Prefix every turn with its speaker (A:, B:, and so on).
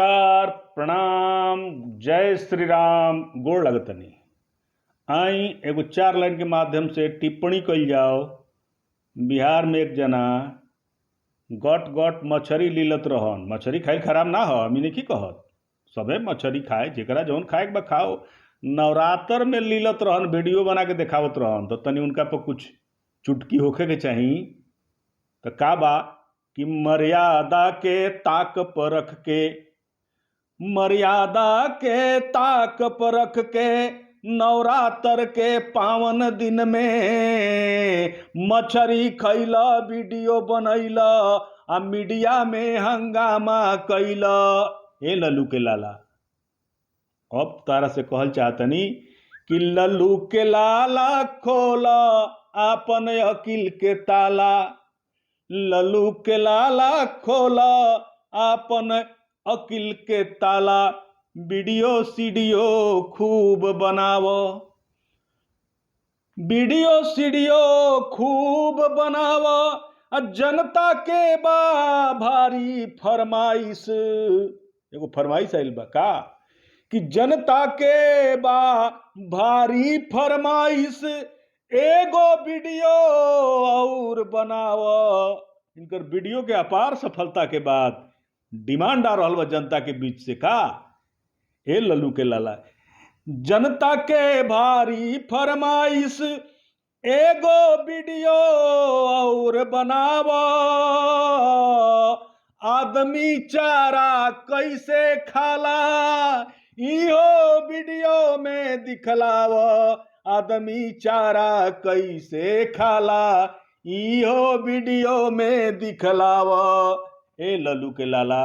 A: नमस्कार, प्रणाम, जय श्री राम। गोड़ लगतनी। आई एगो 4 लाइन के माध्यम से टिप्पणी कइल जाओ। बिहार में एक जना गट गट मछरी लीलत रहन। मछरी खाइल खराब ना हो, हमी नहीं कहत, सबे मछरी खाए, जेकरा जौन खाए के बा खाओ। नवरात्र में लीलत रहन, वीडियो बना के दिखावत रहन, तो तनी उनका पर कुछ चुटकी होखे के चाही। तो का बा कि मर्यादा के ताक पर रख के, मर्यादा के ताक पर रख के नवरात्र के पावन दिन में मछरी खैला, वीडियो बनैला आ मीडिया में हंगामा कैला। ए लल्लू के लाला, अब तारा से कहल चाहतनी कि लल्लू के लाला खोला आपन अकिल के ताला। लल्लू के लाला खोला आपन अकिल के ताला। वीडियो सीडियो खूब बनावो, वीडियो सीडियो खूब बनावो। जनता के बा भारी फरमाइश, एगो फरमाइश आइल बा का कि जनता के बा भारी फरमाइश, एगो वीडियो और बनावो। इनकर वीडियो के अपार सफलता के बाद डिमांड आ रहल बा जनता के बीच से का ए लल्लू के लाला, जनता के भारी फरमाइश, एगो वीडियो और बनावो। आदमी चारा कैसे खाला इहो वीडियो में दिखलावो। आदमी चारा कैसे खाला इहो वीडियो में दिखलावो। ए लल्लू के लाला,